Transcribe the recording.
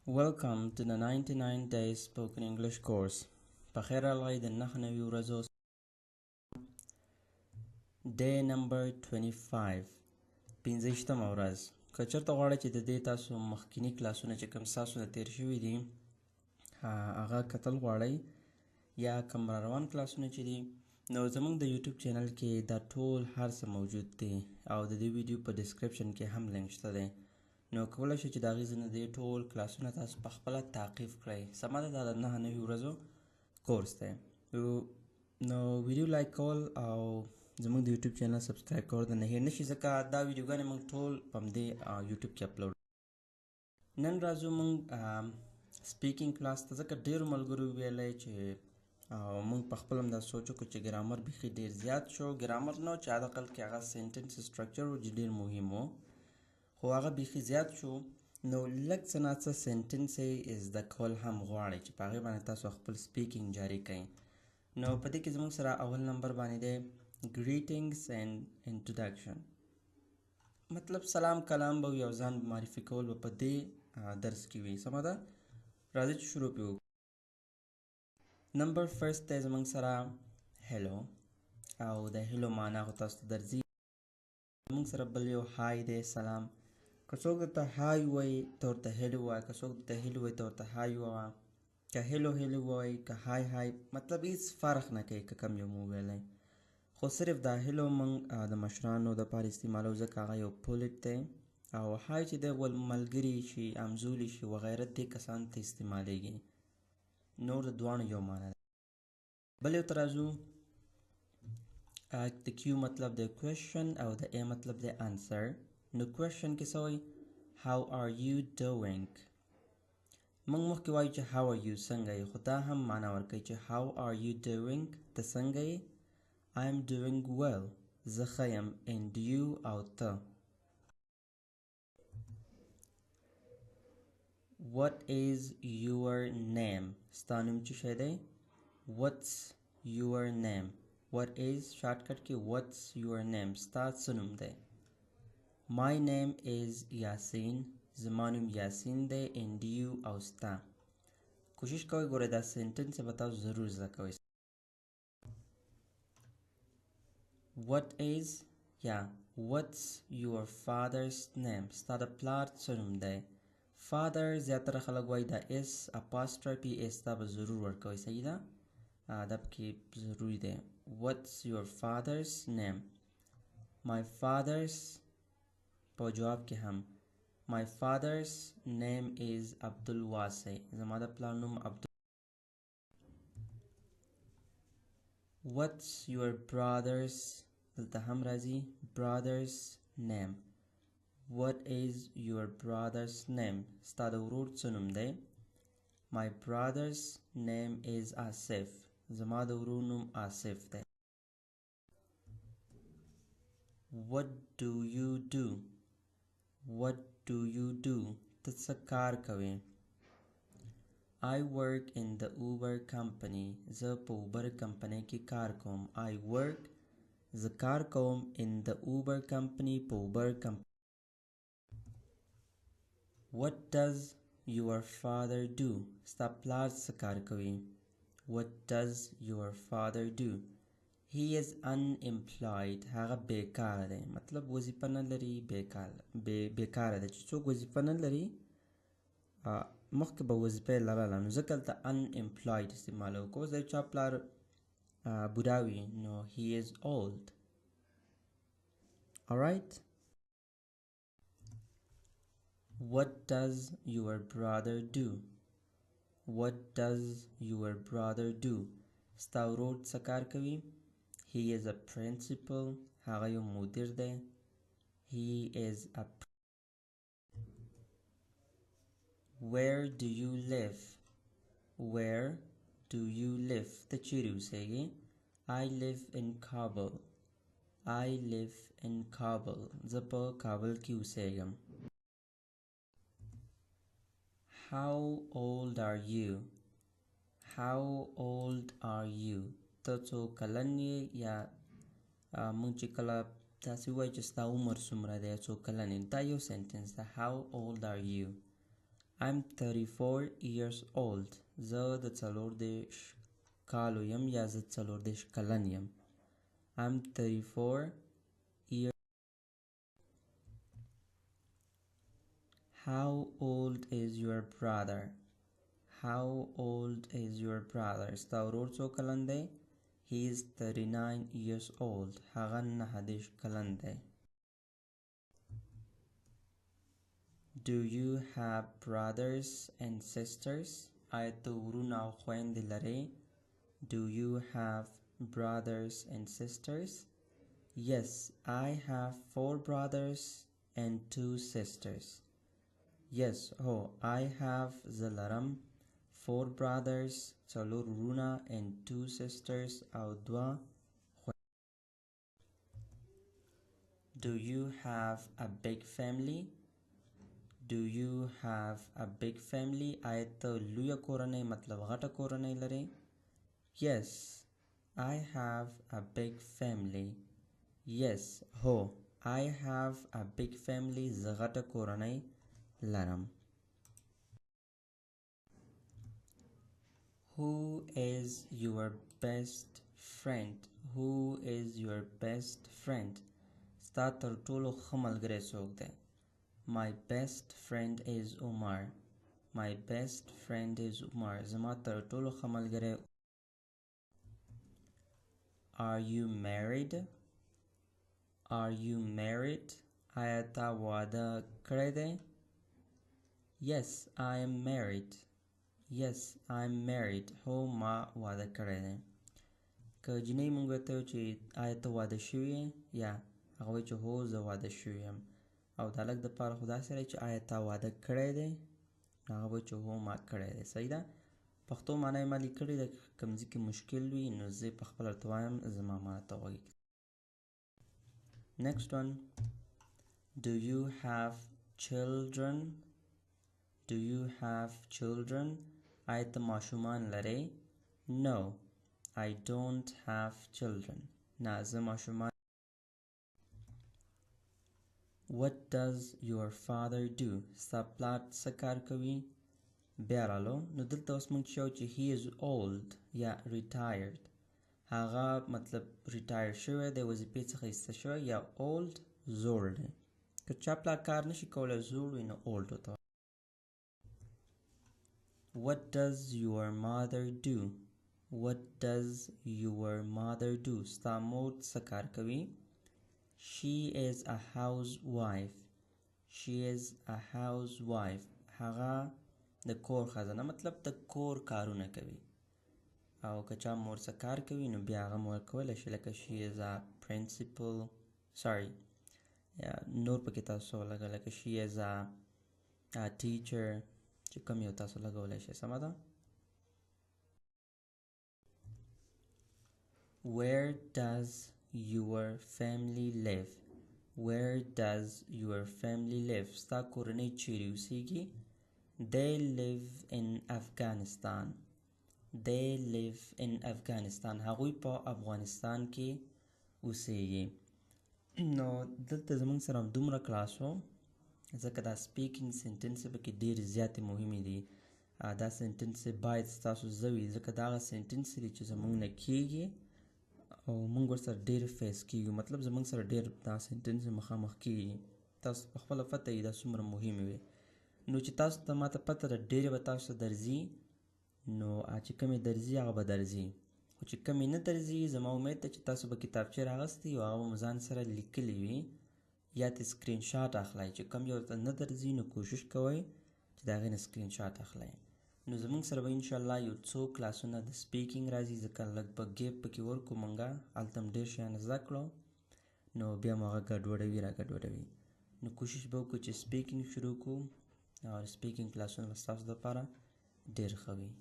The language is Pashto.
Welcome to the 99 Days Spoken English course. بخیر راغلی د 99 ورځو Day number 25 15مه ورځ. که چېرته غواړئ چې د دې تاسو مخکیني کلاسونه چې کوم ستاسو نه تېر شوي دي هغه کتل غواړئ یا کوم راروان کلاسونه چې دي نو زموږ د یوټیوب چینل کې دا ټول هر څه موجود دي او د دې ویډیو په ډسکرپشن کې هم لینک شته دی. نو کولی شئ چې د هغې ځای نه دې ټول کلاسونه تاسو په خپله تعقیب کړئ. سمه ده، دا د 99 ورځو کورس دی. نو ویډیو لایک کول او زموږ د یوټیوب چینل سبسکرایب کول د نه هېر نشي، ځکه دا ویډیوګانې موږ ټول په همدې یوټیوب کې اپلوډ. نن راځو موږ سپیکینګ کلاس ته، ځکه ډېرو ملګرو ویلی چې موږ په خپل هم دا سوچ وکړو چې ګرامر بیخي ډېر زیات شو. ګرامر نه چې حداقل کې هغه سینټنس سټرکچر و چې ډېر مهم و، خو هغه بیخي زیات شو. نو لږ څه نه څه سینټنس یې زده کول هم غواړي چې په هغې باندې تاسو خپل سپیکینګ جاري کړئ. نو په دې کې زموږ سره اول نمبر باندې دی greetings and introduction. مطلب سلام کلام به یو ځان معرفي کول به په دې درس کې وي. سمه ده، راځئ چې شروع پرې وکړو. نمبر فرست دی زموږ سره هیلو، او د هیلو معنا خو تاسو ته درځي. زموږ سره بل یو های دی، سلام. که څوک درته های وایي ته ورته هیلو وایه، که څوک درته هیلو وایي ته ورته های ووایه، که هیلو هیلو وایي که های های، مطلب هیڅ فرق نه کوي که کوم یو مو ویلی، خو صرف دا هیلو موږ د مشرانو دپاره استعمالوو ځکه هغه یو پولیټ دی، او های چې دی ملګري شي همزولي شي وغیره دې کسانو ته استعمالیږي. نور د دواړو یو معنا ده. بل یو ته راځو. د کیو مطلب دی کویشن او د ای مطلب دی انسر. نو کویشن کې څه وایي؟ how are you doing. موږ مخکې وایو چې how are you څنګه یې، خو دا هم معنا ورکوي چې how are you doing ته څنګه یې. I am doing well زه ښه یم. and you او ته. what is your name ستا نوم څه شی دی. what's your name. what is شارټکټ کې what's your name ستا څه نوم دی. my name is یاسین زما نوم یاسین دی. and you او ستا. کوشش کوئ ګورئ دا سینټنس به تاسو ضرور زده کوئ. what is یا what's your father's name ستا د پلار څه نوم دی. father زیاتره خلک وایي دا اس اپاسټرافي اس دا به ضرور ورکوئ. صحیح ده، دا پکې ضروري دی. what's your father's name. my father's په جواب کې هم my father's name is عبدالواسع زما د پلار نوم عبد. what's your brother's دلته هم راځي brother's name. what is your brother's name ستا د ورور څه نوم دی. my brother's name is آصف زما د ورور نوم آصف دی. what do you do. what do you do ته څه کار کوې. I work in the Uber company زه په اوبر کمپنۍ کې کار کوم. I work زه کار کوم in the Uber company په اوبر کمپنۍ. what does your father do ستا پلار څه کار کوي. what does your father do. he is unemployed هغه بیکاره دی، مطلب وظیفه نه لري، بیکاره دی. چې څوک وظیفه نه لري مخکې به وظیفه یې لرله نو ځکه دلته unemployed استعمالوو. که اوس د چا پلار بوډا وي نو he is old. alright. what does your brother do. what does your brother do ستا ورور څه کار کوي. he is a principal هغه یو مدیر دی. he is a where do you live. where do you live ته چیرې اوسیږې. I live in Kabul. I live in Kabul زه په کابل کې اوسیږم. how old are you. how old are you ته څو کلن یې، یا موږ چې کله تاسې ووایي چې ستا عمر څومره دی څو کلن یې، دا یو سینټنس ده. how old are you. I'm 34 years old. زه د 34 کالو یم یا زه 34 کلن یم. I'm 34 years. How old is your brother? How old is your brother? ستا ورور څو کلن دی؟ He is 39 years old. هغه 39 کلن دی. Do you have brothers and sisters? آیا ته ورونه او خویندې لرې؟ Do you have brothers and sisters? Yes, I have 4 brothers and 2 sisters. Yes, I have زلرم 4 brothers, څلور ورونه and 2 sisters او 2 خویندې. Do you have a big family? Do you have a big family? آیا ته لویه کورنۍ مطلب غټه کورنۍ لرې؟ Yes, I have a big family. Yes, I have a big family. زه غټه کورنۍ لرم. Who is your best friend? Who is your best friend? ستا تر ټولو ښه ملګری څوک دی؟ My best friend is Umar. My best friend is Umar. زما تر ټولو ښه ملګری. Are you married? Are you married? آیا تا واده کړی دی؟ Yes, I am married. Yes, I am married. ما واده کړی دی. که جنۍ موږ ته چې آیا ته واده شوی یا هغه وایي چې زه واده شوی یم. او د هلک دپاره خو داسې دی چې آیا تا واده کړی دی؟ هغه وایي چې ما کړی دی. صحیح ده؟ پښتو معنی یې ما لیکلې ده. کوم ځای کې مشکل وي نو زه په خپله ورته وایم زما معنی ته غوږ ایږدئ. Next one. Do you have children? Do you have children? آیا ته ماشومان لرې؟ No, I don't have children. نه زه ماشومان. What does your father do? ستا پلار څه کار کوي؟ بیا رالو نو دلته اوس موږ چې چې he is old یا retired. هغه مطلب ریټایر شوی دی، وظیفې څخه ایسته شوی، یا old زوړ دی. که چا پلار کار نشي کولی زوړ وي نو old ورته. What does your mother do? What does your mother do? ستا مور څه کار کوي؟ She is a housewife. She is a housewife. هغه د کور خزانه مطلب د کور کارونه کوي. او که چا مور څه کار کوي نو بیا هغه مور کولی شي لکه she is a principal. نور پکې تاسو لګه لکه she is a teacher چې کوم یو تاسو لګولی شئ. سمه ده؟ Where does your family live? Where does your family live? ستا کورنۍ چیرې اوسیږي؟ They live in Afghanistan. They live in Afghanistan. هغوی په افغانستان کې اوسیږي. نو دلته زموږ سره دومره کلاس و ځکه دا سپیکینګ سنټنس پکې ډېر زیاتې مهمې دي. دا سنټنس باید ستاسو زده وي ځکه دا هغه سنټنس دي چې زموږ نه کېږي او موږ ورسره ډېر فیس کېږو. مطلب زموږ سره ډېر دا سنټنس مخامخ کېږي. تاسو په خپله پته وي دا څومره مهمې وي. نو چې تاسو ته ماته پته ده ډېرې به تاسو ته درځي، نو چې کومې درځي هغه به درځي. خو چې کومې نه درځي زما امید ده چې تاسو به کتابچې راغستې او هغه به مو ځان سره لیکلي وي یا ترې سکرین شاټ اخلئ. چې کوم یو ته نه درځي نو کوشش کوئ چې د هغې نه سکرین شاټ اخلئ. نو زموږ سره به انشاءالله یو څو کلاسونه د سپیکینګ راځي ځکه لږ به ګیپ پکې ورکړو مونږه. هلته هم ډېر شیان زده کړو نو بیا مو هغه ګډوډوي راګډوډوي. نو کوشش به وکړو چې سپیکینګ شروع کړو او سپیکینګ کلاسونه به ستاسو دپاره ډېر ښه وي.